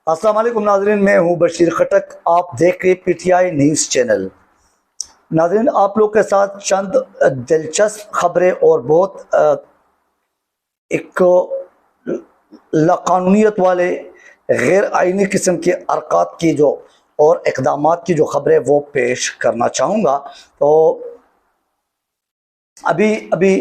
अस्सलाम वालेकुम नाज़रीन, मैं हूं बशीर खटक। आप देख रहे पीटीआई न्यूज़ चैनल। नाज़रीन, आप लोग के साथ चंद दिलचस्प खबरें और बहुत एक लाकानूनियत वाले गैर आइनी किस्म के हरकत की जो और इक़दामात की जो खबरें वो पेश करना चाहूँगा। तो अभी अभी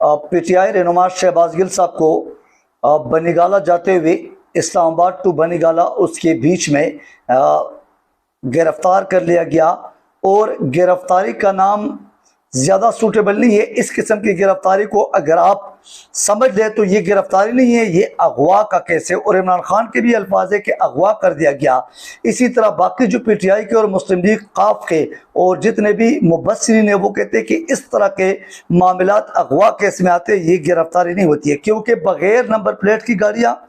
पीटीआई रहनुमा शहबाज गिल साहब को बनीगाला जाते हुए इस्लामाबाद टू बनीगाला उसके बीच में गिरफ्तार कर लिया गया। और गिरफ्तारी का नाम ज़्यादा सूटेबल नहीं है। इस किस्म की गिरफ्तारी को अगर आप समझ लें तो ये गिरफ्तारी नहीं है, ये अगवा का केस है। और इमरान खान के भी अल्फाज है कि अगवा कर दिया गया। इसी तरह बाकी जो पीटीआई के और मुस्लिम लीग काफ के और जितने भी मुबस्सिरीन है वो कहते हैं कि इस तरह के मामलात अगवा केस में आते ये गिरफ्तारी नहीं होती है, क्योंकि बगैर नंबर प्लेट की गाड़ियाँ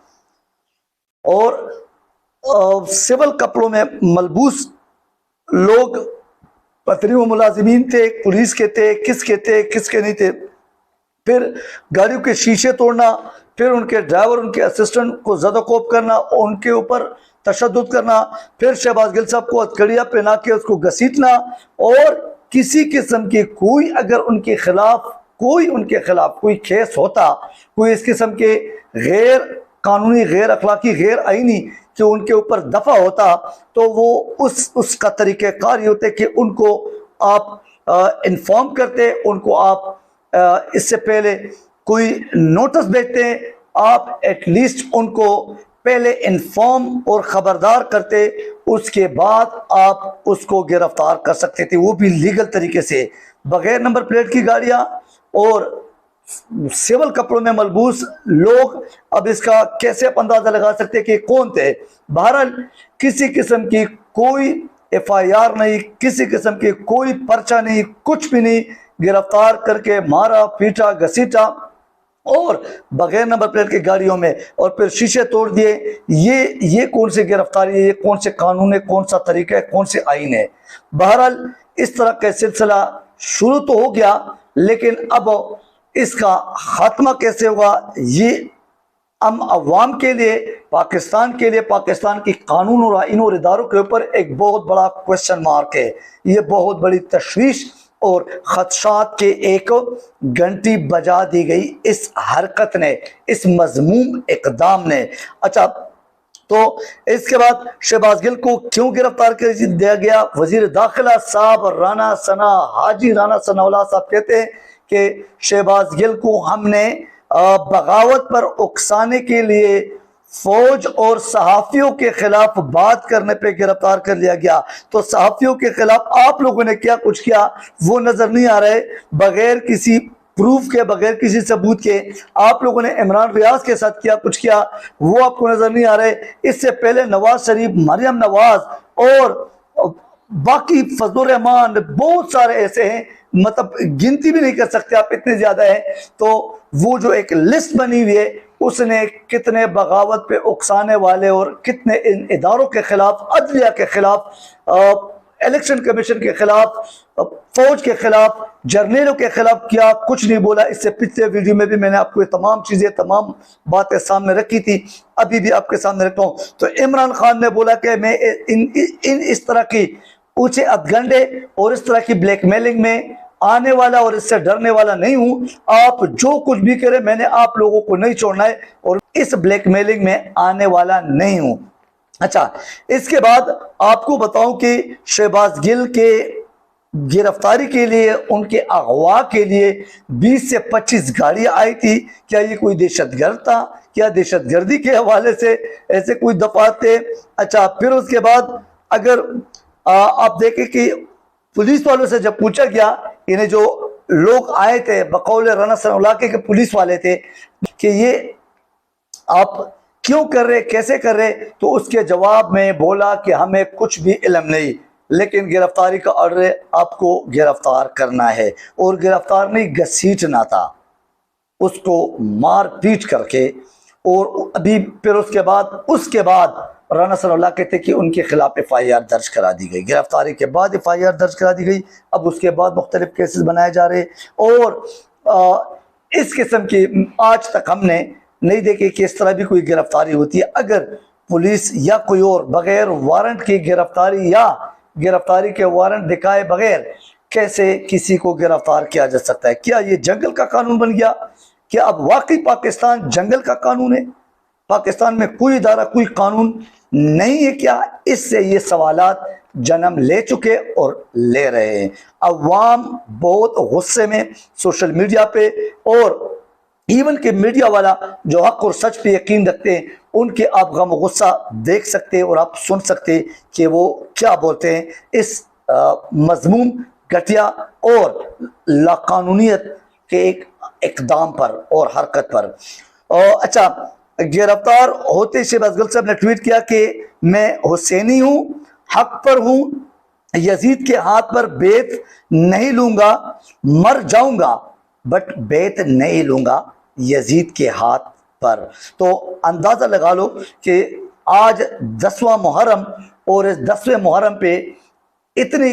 और सिविल कपड़ों में मलबूस लोग पत्नी व मुलाजिमीन थे, पुलिस के थे, किसके नहीं थे। फिर गाड़ियों के शीशे तोड़ना, फिर उनके ड्राइवर उनके असिस्टेंट को ज़दोकोब करना, उनके ऊपर तशद्दुद करना, फिर शहबाज गिल साहब को हथकड़ियाँ पहना के उसको घसीटना। और किसी किस्म की कोई अगर उनके खिलाफ कोई केस होता, कोई इस किस्म के गैर कानूनी, गैर अखलाकी, गैर आईनी जो उनके ऊपर दफा होता, तो वो उसका तरीक़ेकार ये होते कि उनको आप इन्फॉर्म करते, उनको आप इससे पहले कोई नोटिस भेजते, आप एटलीस्ट उनको पहले इन्फॉर्म और ख़बरदार करते, उसके बाद आप उसको गिरफ्तार कर सकते थे, वो भी लीगल तरीके से। बगैर नंबर प्लेट की गाड़ियाँ और सिविल कपड़ों में मलबूस लोग, अब इसका कैसे आप अंदाजा लगा सकते हैं कि कौन थे। बहरहाल किसी किस्म की कोई एफआईआर नहीं, किसी किस्म की कोई पर्चा नहीं, कुछ भी नहीं। गिरफ्तार करके मारा पीटा घसीटा और बगैर नंबर प्लेट की गाड़ियों में, और फिर शीशे तोड़ दिए। ये कौन सी गिरफ्तारी है, ये कौन से कानून है, कौन सा तरीका है, कौन से आइन है। बहरहाल इस तरह का सिलसिला शुरू तो हो गया, लेकिन अब इसका खात्मा कैसे होगा, ये हम अवाम के लिए, पाकिस्तान के लिए, पाकिस्तान की कानून और आइन और इदारों के ऊपर एक बहुत बड़ा क्वेश्चन मार्क है। ये बहुत बड़ी तशवीश और खदशात के एक घंटी बजा दी गई इस हरकत ने, इस मजमूम इकदाम ने। अच्छा, तो इसके बाद शहबाज गिल को क्यों गिरफ्तार कर दिया गया? वजीर दाखिला साहब हाजी राना सनाउल्लाह साहब कहते हैं कि शहबाज गिल को हमने बगावत पर उकसाने के लिए फौज और सहाफियों के खिलाफ बात करने पे गिरफ्तार कर लिया गया। तो सहाफियों के खिलाफ आप लोगों ने क्या कुछ किया वो नजर नहीं आ रहे। बगैर किसी प्रूफ के, बगैर किसी सबूत के आप लोगों ने इमरान रियाज के साथ क्या कुछ किया वो आपको नजर नहीं आ रहे। इससे पहले नवाज शरीफ, मरियम नवाज और बाकी फजलुर रहमान, बहुत सारे ऐसे हैं, मतलब गिनती भी नहीं कर सकते आप, इतने ज्यादा है। तो वो जो एक लिस्ट बनी हुई है उसने कितने बगावत पे उकसाने वाले और कितने इन इदारों के खिलाफ, अदलिया के खिलाफ, इलेक्शन कमीशन के खिलाफ, फौज के खिलाफ, जर्नलों के खिलाफ किया, कुछ नहीं बोला। इससे पिछले वीडियो में भी मैंने आपको ये तमाम चीजें, तमाम बातें सामने रखी थी, अभी भी आपके सामने रखता हूँ। तो इमरान खान ने बोला कि मैं इन इस तरह की ऊंचे अधगंडे और इस तरह की ब्लैकमेलिंग में आने वाला और इससे डरने वाला नहीं हूं। आप जो कुछ भी करें, मैंने आप लोगों को नहीं छोड़ना है और इस ब्लैकमेलिंग में आने वाला नहीं हूं। अच्छा, इसके बाद आपको बताऊं कि शहबाज गिल के गिरफ्तारी के लिए, उनके अगवा के लिए 20 से 25 गाड़ियां आई थी। क्या ये कोई दहशतगर्द था? क्या दहशतगर्दी के हवाले से ऐसे कोई दफात थे? अच्छा, फिर उसके बाद अगर आप देखें कि पुलिस वालों से जब पूछा गया, इन्हें जो लोग आए थे बकौल राना सनाउल्लाह के पुलिस वाले थे, कि ये आप क्यों कर रहे, कैसे कर रहे, तो उसके जवाब में बोला कि हमें कुछ भी इल्म नहीं, लेकिन गिरफ्तारी का ऑर्डर है, आपको गिरफ्तार करना है। और गिरफ्तार नहीं, घसीटना था, उसको मार पीट करके। और अभी फिर उसके बाद राना सनाउल्लाह कहते कि उनके खिलाफ एफआईआर दर्ज करा दी गई। गिरफ्तारी के बाद एफआईआर दर्ज करा दी गई। अब उसके बाद मुख्तलिफ केसेस बनाए जा रहे और इस किस्म की आज तक हमने नहीं देखी कि इस तरह भी कोई गिरफ्तारी होती है। अगर पुलिस या कोई और बगैर वारंट की गिरफ्तारी या गिरफ्तारी के वारंट दिखाए बगैर कैसे किसी को गिरफ्तार किया जा सकता है? क्या ये जंगल का कानून बन गया? क्या अब वाकई पाकिस्तान जंगल का कानून है? पाकिस्तान में कोई इदारा, कोई कानून नहीं है क्या? इससे ये सवालात जन्म ले चुके और ले रहे हैं। अवाम बहुत गुस्से में सोशल मीडिया पे, और इवन के मीडिया वाला जो हक और सच पे यकीन रखते हैं, उनके आप गम गुस्सा देख सकते हैं और आप सुन सकते हैं कि वो क्या बोलते हैं इस मजमूम, घटिया और लाकानूनियत के एक इकदाम पर और हरकत पर। अच्छा, गिरफ्तार होते शहबाज गिल साहब ने ट्वीट किया कि मैं हुसैनी हूं, हक पर हूं, यजीद के हाथ पर बेत नहीं लूंगा, मर जाऊंगा बट बेत नहीं लूंगा यजीद के हाथ पर। तो अंदाजा लगा लो कि आज 10वां मुहर्रम, और इस 10वें मुहर्रम पे इतनी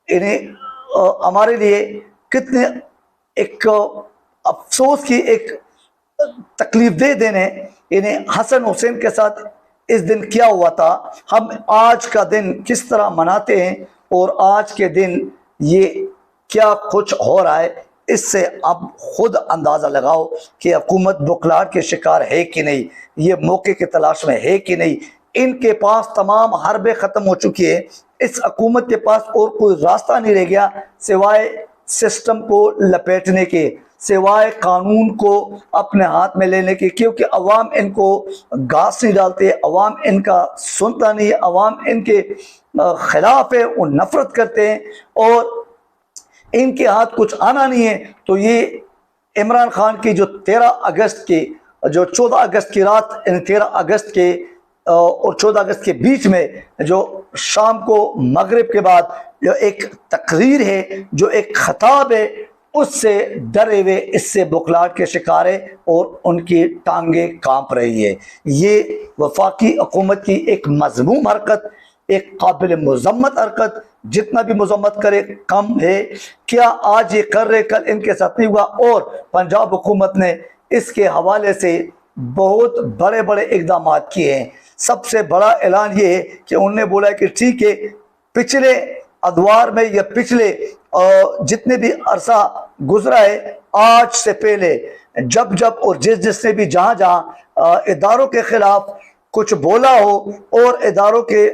इन्हें हमारे लिए कितने एक अफसोस की एक तकलीफ दे देने इन्हें हसन हुसैन के साथ इस दिन क्या हुआ था, हम आज का दिन किस तरह मनाते हैं और आज के दिन ये क्या कुछ हो रहा है, इससे आप खुद अंदाज़ा लगाओ कि हुकूमत बुखलाहट के शिकार है कि नहीं, ये मौके की तलाश में है कि नहीं। इनके पास तमाम हरबे ख़त्म हो चुकी है। इस हुकूमत के पास और कोई रास्ता नहीं रह गया सिवाय सिस्टम को लपेटने के, सिवाय कानून को अपने हाथ में लेने के, क्योंकि अवाम इनको घास नहीं डालते, अवाम इनका सुनता नहीं है, अवाम इनके खिलाफ है, वो नफरत करते हैं और इनके हाथ कुछ आना नहीं है। तो ये इमरान खान की जो 13 अगस्त की, जो 14 अगस्त की रात, 13 अगस्त के और 14 अगस्त के बीच में जो शाम को मगरिब के बाद जो एक तकरीर है, जो एक खताब है, उससे डरे हुए, इससे बुखलाहट के शिकार है और उनकी टांगे कांप रही है। ये वफाकी हुकूमत की एक मज़मूम हरकत, एक काबिल मुज़म्मत हरकत, जितना भी मुज़म्मत करे कम है। क्या आज ये कर रहे, कल इनके साथ नहीं हुआ। और पंजाब हुकूमत ने इसके हवाले से बहुत बड़े बड़े इक़दाम किए हैं। सबसे बड़ा ऐलान ये है कि उन्होंने बोला है कि ठीक है, पिछले अदवार में या पिछले जितने भी अरसा गुजरा है, आज से पहले जब जब और जिसने भी जहाँ जहाँ इदारों के खिलाफ कुछ बोला हो और इदारों के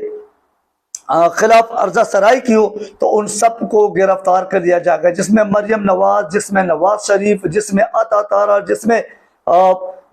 खिलाफ अर्जा सराई की हो, तो उन सब को गिरफ्तार कर दिया जाएगा, जिसमें मरियम नवाज, जिसमें नवाज शरीफ, जिसमें अता तारा, जिसमें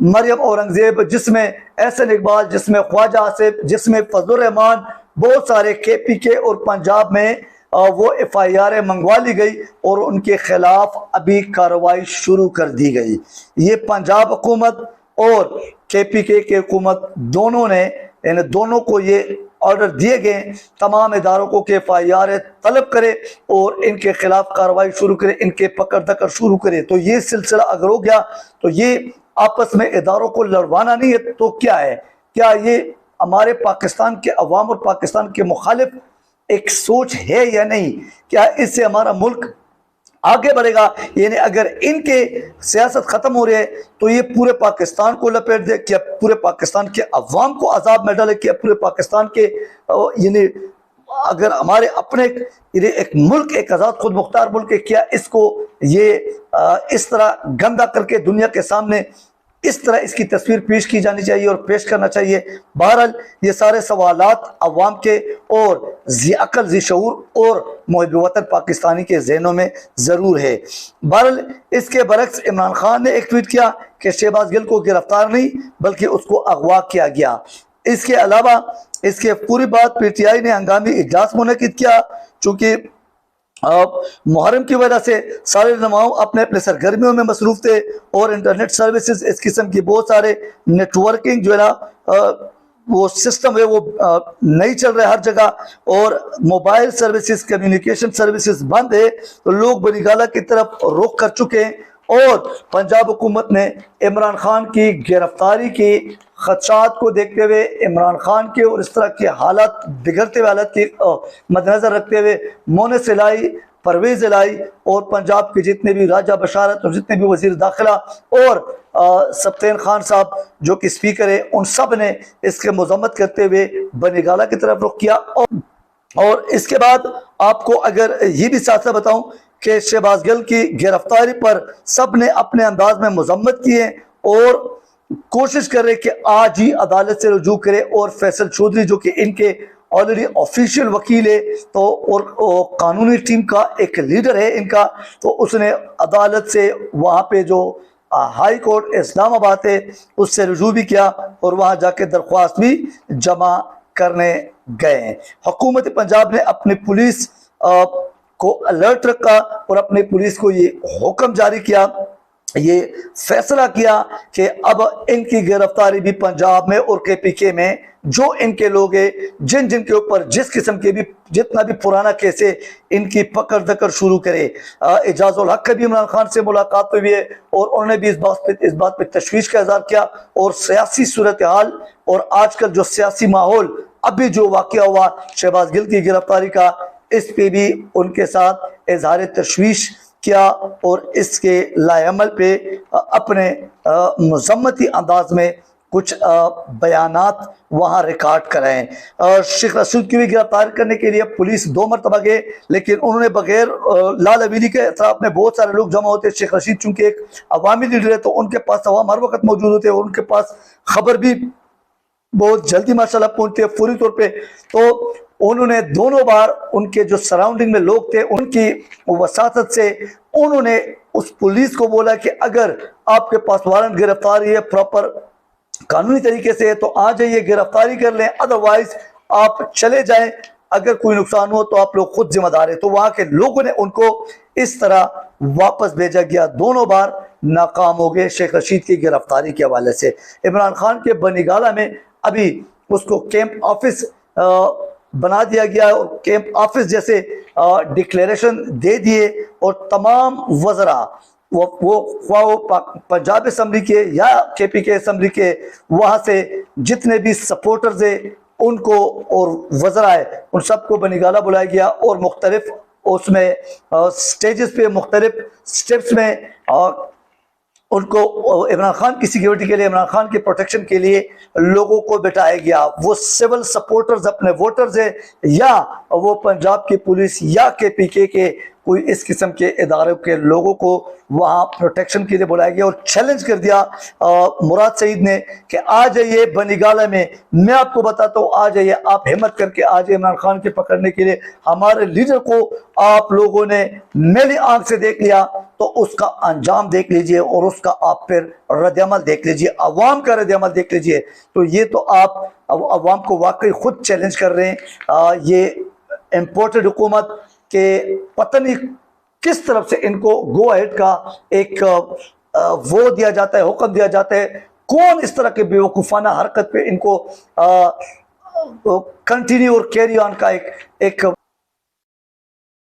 मरियम औरंगजेब, जिसमें एहसन इकबाल, जिसमें ख्वाजा आसिफ, जिसमें फजलुर रहमान, बहुत सारे KPK और पंजाब में वो FIR मंगवा ली गई और उनके खिलाफ अभी कार्रवाई शुरू कर दी गई। ये पंजाब हुकूमत और KPK की हुकूमत दोनों ने, इन दोनों को ये ऑर्डर दिए गए तमाम इदारों को कि FIR तलब करे और इनके खिलाफ कार्रवाई शुरू करे, इनके पकड़ दकड़ शुरू करे। तो ये सिलसिला अगर हो गया तो ये आपस में इदारों को लड़वाना नहीं है तो क्या है? क्या ये हमारे पाकिस्तान के अवाम और पाकिस्तान के मुखालिफ एक सोच है या नहीं? क्या इससे हमारा मुल्क आगे बढ़ेगा? यानी अगर इनके सियासत खत्म हो रही है तो ये पूरे पाकिस्तान को लपेट दे, क्या पूरे पाकिस्तान के अवाम को अजाब में डाले, क्या पूरे पाकिस्तान के यानी अगर हमारे अपने एक मुल्क, एक आज़ाद खुद मुख्तार मुल्क है, क्या इसको ये इस तरह गंदा करके दुनिया के सामने इस तरह इसकी तस्वीर पेश की जानी चाहिए और पेश करना चाहिए? बहरहाल ये सारे सवालात अवाम के और ज़ी अक़ल, ज़ी शऊर और मुहिब वतन पाकिस्तानी के जहनों में ज़रूर है। बहरहाल इसके बरक्स इमरान खान ने एक ट्वीट किया कि शहबाज गिल को गिरफ्तार नहीं बल्कि उसको अगवा किया गया। इसके अलावा इसके पूरी बात PTI ने हंगामी इजलास मुनक़िद किया। चूँकि मुहर्रम की वजह से सारे नमाओं अपने अपने सरगर्मियों में मसरूफ़ थे और इंटरनेट सर्विसेज, इस किस्म की बहुत सारे नेटवर्किंग जो है ना वो सिस्टम है वो नहीं चल रहा है हर जगह, और मोबाइल सर्विसेज, कम्युनिकेशन सर्विसेज बंद है। तो लोग बनिगाला की तरफ रुख कर चुके हैं और पंजाब हुकूमत ने इमरान खान की गिरफ्तारी की खदशात को देखते हुए, इमरान खान के और इस तरह के हालात, बिगड़ते हुए हालात के मद्देनजर रखते हुए मोने सिलाई परवेज इलाही और पंजाब के जितने भी राजा बशारत और जितने भी वजीर दाखिला और सब्तैन खान साहब जो कि स्पीकर है, उन सब ने इसके मजम्मत करते हुए बनीगाला की तरफ रुख किया। और इसके बाद आपको अगर ये भी साथ साथ बताऊं कि शहबाज गिल की गिरफ्तारी पर सब ने अपने अंदाज में मजम्मत की है और कोशिश कर रहे कि आज ही अदालत से रुजू करे। और फैसल चौधरी जो कि इनके ऑलरेडी ऑफिशियल वकील है तो और कानूनी टीम का एक लीडर है इनका, तो उसने अदालत से वहाँ पे जो हाई कोर्ट इस्लामाबाद है उससे रुजू भी किया और वहाँ जाके दरख्वास्त भी जमा करने गए हैं। हुकूमत पंजाब ने अपनी पुलिस को अलर्ट रखा और अपनी पुलिस को ये हुक्म जारी किया, ये फैसला किया कि अब इनकी गिरफ्तारी भी पंजाब में और केपीके में जो इनके लोग हैं, जिन जिनके ऊपर जिस किस्म के भी जितना भी पुराना केस है, इनकी पकड़ दकड़ शुरू करे। एजाजुल हक भी इमरान खान से मुलाकात हुई है और उन्होंने भी इस बात पे तशवीश का इजहार किया और सियासी सूरत हाल और आजकल जो सियासी माहौल अभी जो वाक़या हुआ शहबाज गिल की गिरफ्तारी का, इस पे भी उनके साथ इजहार तशवीश किया और इसके लाएअमल पे अपने मजम्मती अंदाज में कुछ बयानात वहाँ रिकॉर्ड कराएं। शेख रसूद की भी गिरफ्तार करने के लिए पुलिस 2 मरतबा गए, लेकिन उन्होंने बगैर लाल हवेली के अतराफ में बहुत सारे लोग जमा होते। शेख रशीद चूंकि एक अवामी लीडर है तो उनके पास अवाम हर वक्त मौजूद होते हैं और उनके पास खबर भी बहुत जल्दी माशाल्लाह पहुंचती है फौरी तौर पे। तो उन्होंने दोनों बार उनके जो सराउंडिंग में लोग थे उनकी वसातत से उन्होंने उस पुलिस को बोला कि अगर आपके पास वारंट गिरफ्तारी है प्रॉपर कानूनी तरीके से तो आ जाइए गिरफ्तारी कर लें, अदरवाइज आप चले जाएं, अगर कोई नुकसान हो तो आप लोग खुद जिम्मेदार है। तो वहां के लोगों ने उनको इस तरह वापस भेजा गया, दोनों बार नाकाम हो गए शेख रशीद की गिरफ्तारी के हवाले से। इमरान खान के बनीगाला में अभी उसको कैंप ऑफिस बना दिया गया और कैंप ऑफिस जैसे डिक्लेरेशन दे दिए और तमाम वज़रा वो पंजाब असम्बली के या केपीके असम्बली के वहाँ से जितने भी सपोर्टर्स है उनको और वज़रा है उन सबको बनीगाला बुलाया गया और मुख्तलिफ उसमें स्टेजेस पे मुख्तलिफ स्टेप्स में उनको इमरान खान की सिक्योरिटी के लिए, इमरान खान के प्रोटेक्शन के लिए लोगों को बिठाया गया। वो सिविल सपोर्टर्स अपने वोटर्स है या वो पंजाब की पुलिस या केपीके के कोई इस किस्म के इदारों के लोगों को वहाँ प्रोटेक्शन के लिए बुलाया गया और चैलेंज कर दिया मुराद सईद ने कि आ जाइए बनीगाला में, मैं आपको बताता हूँ, आ जाइए, आप हिम्मत करके आ जाइए इमरान खान के पकड़ने के लिए। हमारे लीडर को आप लोगों ने मेरी आंख से देख लिया तो उसका अंजाम देख लीजिए और उसका आप फिर रद्दअमल देख लीजिए, अवाम का रद्दअमल देख लीजिए। तो ये तो आप अवाम को वाकई खुद चैलेंज कर रहे हैं। ये इम्पोर्टेड हुकूमत के पता नहीं किस तरफ से इनको गो अहेड का एक वो दिया जाता है, हुक्म दिया जाता है, कौन इस तरह के बेवकूफ़ाना हरकत पे इनको कंटिन्यू और कैरी ऑन का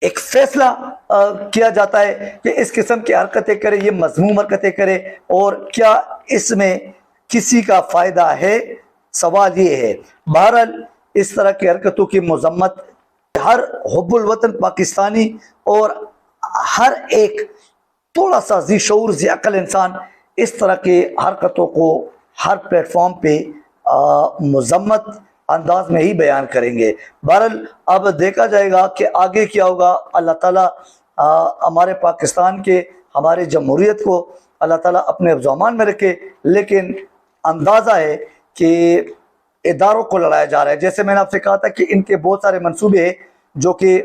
एक फैसला किया जाता है कि इस किस्म की हरकतें करे, ये मजमूम हरकतें करे और क्या इसमें किसी का फ़ायदा है, सवाल ये है। बहरहाल इस तरह की हरकतों की मजम्मत हर हुब्बुल वतन पाकिस्तानी और हर एक थोड़ा सा जी शऊर जी अकल इंसान इस तरह की हरकतों को हर प्लेटफॉर्म पे मजम्मत अंदाज में ही बयान करेंगे। बहरहाल अब देखा जाएगा कि आगे क्या होगा। अल्लाह ताला हमारे पाकिस्तान के, हमारे जमहूरियत को अल्लाह ताला अपने अब्ज़ामान में रखे, लेकिन अंदाज़ा है कि इदारों को लड़ाया जा रहा है। जैसे मैंने आपसे कहा था कि इनके बहुत सारे मंसूबे हैं जो कि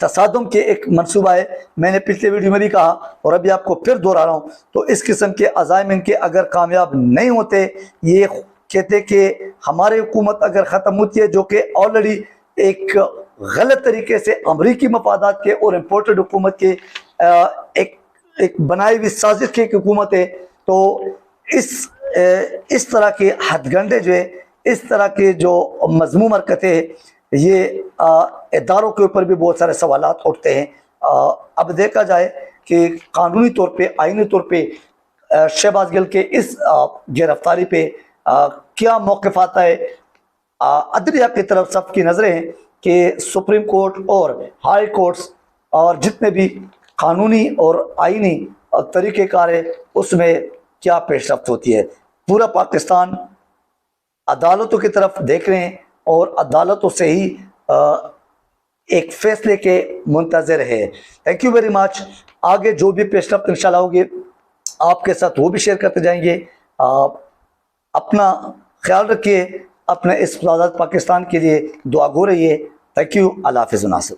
तसादुम के एक मंसूबा है, मैंने पिछले वीडियो में भी कहा और अभी आपको फिर दोहरा रहा हूँ। तो इस किस्म के अज़ाइम इनके अगर कामयाब नहीं होते, ये कहते कि हमारी हुकूमत अगर ख़त्म होती है जो कि ऑलरेडी एक गलत तरीके से अमरीकी मफादात के और इम्पोर्टेड हुकूमत के एक बनाई हुई साजिश की हुकूमत है, तो इस तरह के हथगंडे जो है, इस तरह के जो मजमूम हरकतें, ये इदारों के ऊपर भी बहुत सारे सवालात उठते हैं। अब देखा जाए कि कानूनी तौर पे, आईनी तौर पे शहबाज गिल के इस गिरफ्तारी पे क्या मौक़िफ़ आता है। अदलिया की तरफ सबकी नज़रें हैं कि सुप्रीम कोर्ट और हाई कोर्ट्स और जितने भी कानूनी और आईनी तरीक़ेकार है उसमें क्या पेशरफ्त होती है। पूरा पाकिस्तान अदालतों की तरफ देख रहे हैं और अदालतों से ही एक फैसले के मुंतज़र है। Thank you very much. आगे जो भी पेशरफ्त इंशाल्लाह होगी आपके साथ वो भी शेयर करते जाएंगे। अपना ख्याल रखिए, अपने इस आज़ाद पाकिस्तान के लिए दुआ गो रहिए। Thank you. अल्लाह हाफ़िज़।